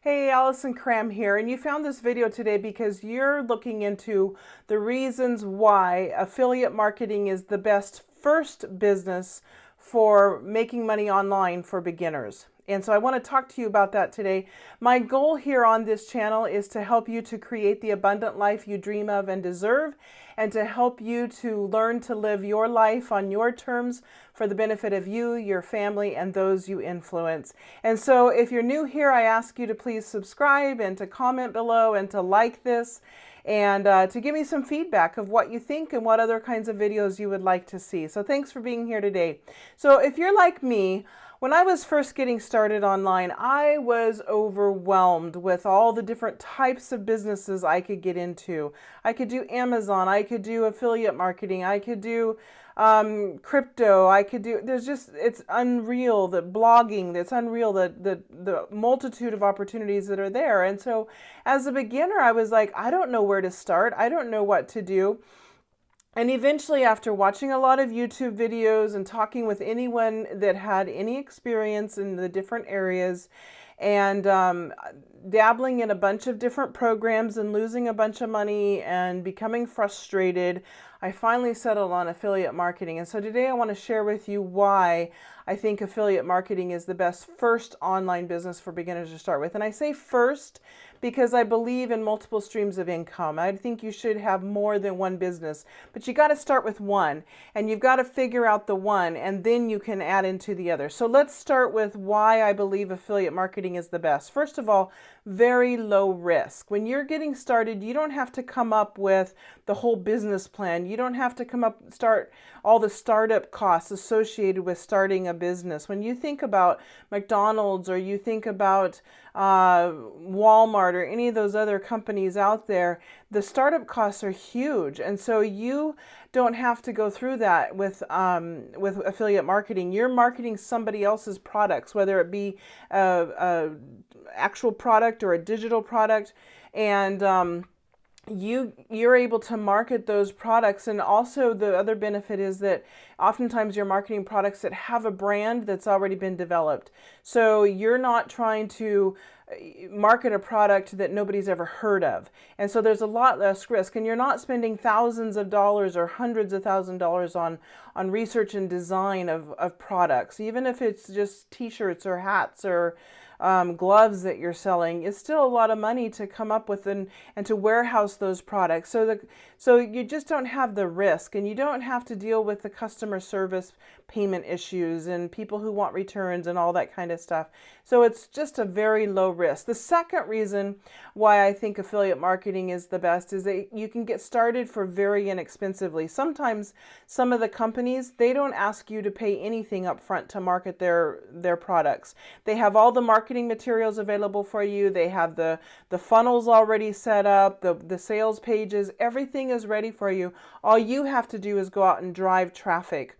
Hey, Allison Cram here, and you found this video today because you're looking into the reasons why affiliate marketing is the best first business for making money online for beginners. And so I want to talk to you about that today. My goal here on this channel is to help you to create the abundant life you dream of and deserve, and to help you to learn to live your life on your terms for the benefit of you, your family, and those you influence. And so if you're new here, I ask you to please subscribe and to comment below and to like this and to give me some feedback of what you think and what other kinds of videos you would like to see. So thanks for being here today. So if you're like me, when I was first getting started online, I was overwhelmed with all the different types of businesses I could get into. I could do Amazon, I could do affiliate marketing, I could do crypto, I could do, it's unreal, the blogging, that's unreal, the multitude of opportunities that are there. And so as a beginner, I was like, I don't know where to start. I don't know what to do. And eventually, after watching a lot of YouTube videos and talking with anyone that had any experience in the different areas, and dabbling in a bunch of different programs and losing a bunch of money and becoming frustrated, I finally settled on affiliate marketing. And so today I want to share with you why I think affiliate marketing is the best first online business for beginners to start with. And I say first because I believe in multiple streams of income. I think you should have more than one business, but you got to start with one, and you've got to figure out the one, and then you can add into the other. So let's start with why I believe affiliate marketing is the best. First of all, very low risk. When you're getting started, you don't have to come up with the whole business plan. You don't have to start all the startup costs associated with starting a business. When you think about McDonald's, or you think about Walmart, or any of those other companies out there, the startup costs are huge. And so you don't have to go through that with affiliate marketing. You're marketing somebody else's products, whether it be a actual product or a digital product, and you're able to market those products. And also the other benefit is that oftentimes you're marketing products that have a brand that's already been developed. So you're not trying to market a product that nobody's ever heard of. And so there's a lot less risk, and you're not spending thousands of dollars or hundreds of thousands of dollars on research and design of products. Even if it's just t-shirts or hats or gloves that you're selling, it's still a lot of money to come up with and to warehouse those products. So you just don't have the risk, and you don't have to deal with the customer service payment issues and people who want returns and all that kind of stuff. So it's just a very low risk. The second reason why I think affiliate marketing is the best is that you can get started for very inexpensively. Sometimes some of the companies, they don't ask you to pay anything up front to market their products. They have all the marketing materials available for you. They have the funnels already set up, the sales pages, everything is ready for you. All you have to do is go out and drive traffic.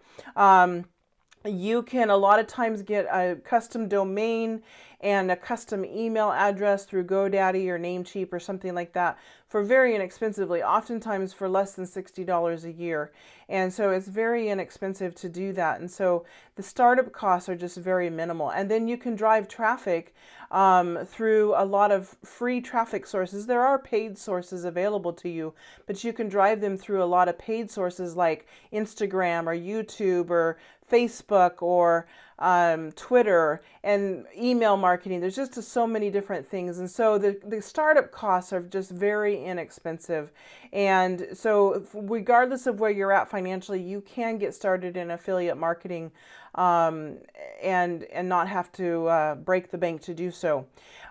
You can a lot of times get a custom domain and a custom email address through GoDaddy or Namecheap or something like that for very inexpensively, oftentimes for less than $60 a year. And so it's very inexpensive to do that. And so the startup costs are just very minimal. And then you can drive traffic through a lot of free traffic sources. There are paid sources available to you, but you can drive them through a lot of paid sources like Instagram or YouTube or Facebook or Twitter and email marketing. There's just so many different things. And so the startup costs are just very inexpensive. And so regardless of where you're at financially, you can get started in affiliate marketing and not have to break the bank to do so.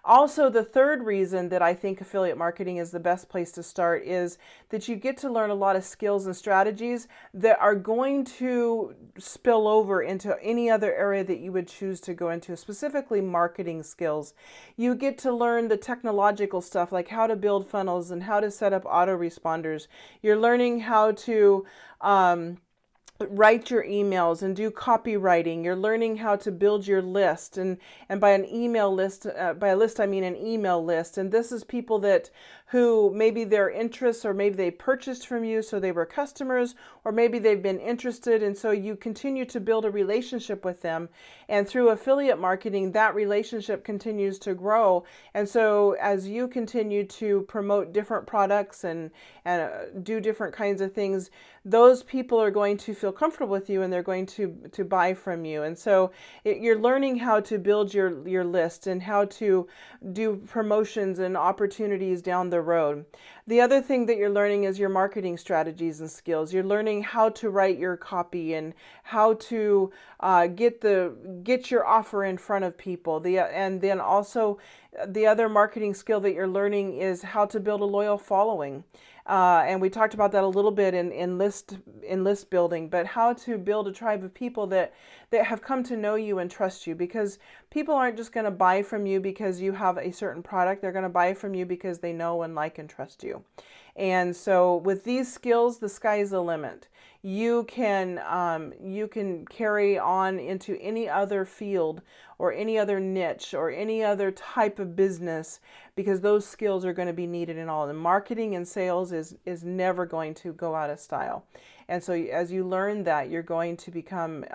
Also, the third reason that I think affiliate marketing is the best place to start is that you get to learn a lot of skills and strategies that are going to spill over into any other area that you would choose to go into, specifically marketing skills. You get to learn the technological stuff like how to build funnels and how to set up autoresponders. You're learning how to write your emails and do copywriting. You're learning how to build your list, and by an email list, by a list I mean an email list. And this is people that who maybe their interests, or maybe they purchased from you, so they were customers, or maybe they've been interested, and so you continue to build a relationship with them. And through affiliate marketing, that relationship continues to grow. And so as you continue to promote different products and do different kinds of things, those people are going to feel comfortable with you, and they're going to buy from you. And so you're learning how to build your list and how to do promotions and opportunities down the road. The other thing that you're learning is your marketing strategies and skills. You're learning how to write your copy and how to get your offer in front of people. And then also the other marketing skill that you're learning is how to build a loyal following. And we talked about that a little bit in list building, but how to build a tribe of people that have come to know you and trust you, because people aren't just going to buy from you because you have a certain product. They're going to buy from you because they know and like and trust you. And so with these skills, the sky's the limit. You can carry on into any other field or any other niche or any other type of business, because those skills are going to be needed in all. And marketing and sales is never going to go out of style. And so as you learn that, you're going to become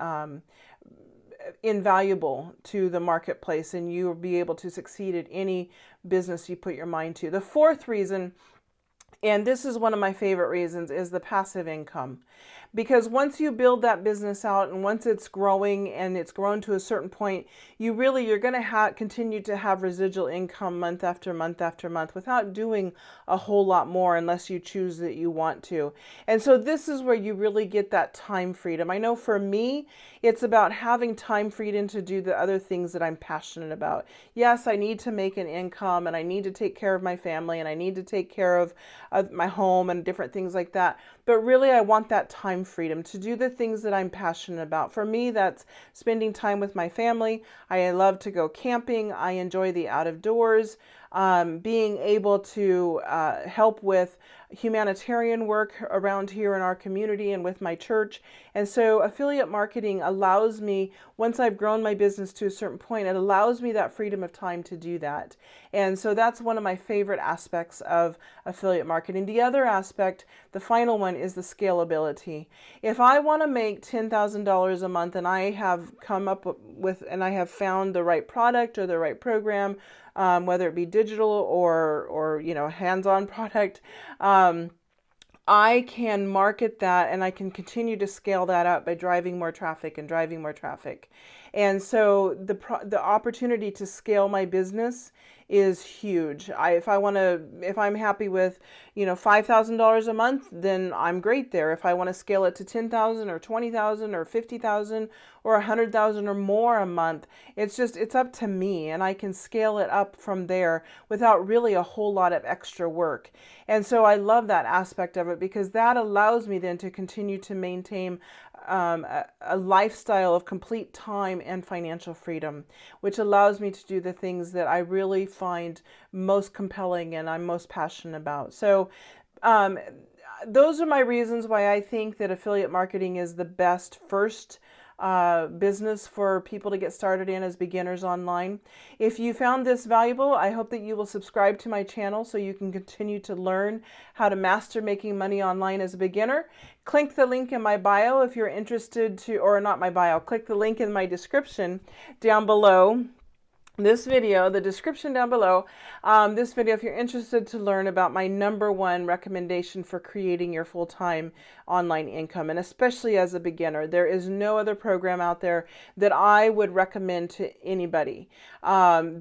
invaluable to the marketplace, and you'll be able to succeed at any business you put your mind to. The fourth reason, and this is one of my favorite reasons, is the passive income. Because once you build that business out, and once it's growing and it's grown to a certain point, you're going to continue to have residual income month after month after month without doing a whole lot more, unless you choose that you want to. And so this is where you really get that time freedom. I know for me, it's about having time freedom to do the other things that I'm passionate about. Yes, I need to make an income, and I need to take care of my family, and I need to take care of my home and different things like that. But really, I want that time freedom to do the things that I'm passionate about. For me, that's spending time with my family. I love to go camping. I enjoy the out of doors. Being able to help with humanitarian work around here in our community and with my church. And so affiliate marketing allows me, once I've grown my business to a certain point, it allows me that freedom of time to do that. And so that's one of my favorite aspects of affiliate marketing. The other aspect, the final one, is the scalability. If I want to make $10,000 a month, and I have come up with, and I have found the right product or the right program, whether it be digital or hands-on product, I can market that, and I can continue to scale that up by driving more traffic and driving more traffic. And so the opportunity to scale my business is huge. If I'm happy with, $5,000 a month, then I'm great there. If I want to scale it to 10,000 or 20,000 or 50,000 or 100,000 or more a month, it's up to me, and I can scale it up from there without really a whole lot of extra work. And so I love that aspect of it, because that allows me then to continue to maintain a lifestyle of complete time and financial freedom, which allows me to do the things that I really find most compelling and I'm most passionate about. So those are my reasons why I think that affiliate marketing is the best first business for people to get started in as beginners online. If you found this valuable, I hope that you will subscribe to my channel so you can continue to learn how to master making money online as a beginner. Click the link in my bio if you're interested to, or not my bio, click the link in my description down below this video, the description down below, this video, if you're interested to learn about my #1 recommendation for creating your full-time online income, and especially as a beginner. There is no other program out there that I would recommend to anybody.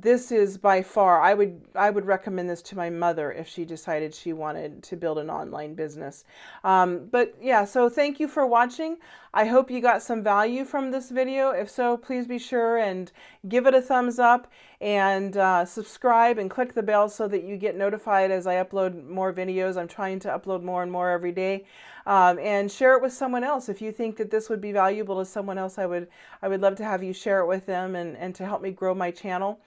This is by far, I would recommend this to my mother if she decided she wanted to build an online business. But yeah, so thank you for watching. I hope you got some value from this video. If so, please be sure and give it a thumbs up, and subscribe and click the bell so that you get notified as I upload more videos. I'm trying to upload more and more every day. and share it with someone else. If you think that this would be valuable to someone else, I would love to have you share it with them and to help me grow my channel.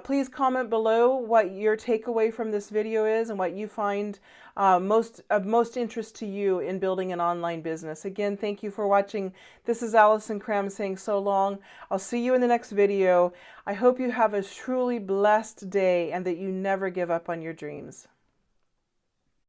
Please comment below what your takeaway from this video is and what you find of most interest to you in building an online business. Again, thank you for watching. This is Allison Cram saying so long. I'll see you in the next video. I hope you have a truly blessed day and that you never give up on your dreams.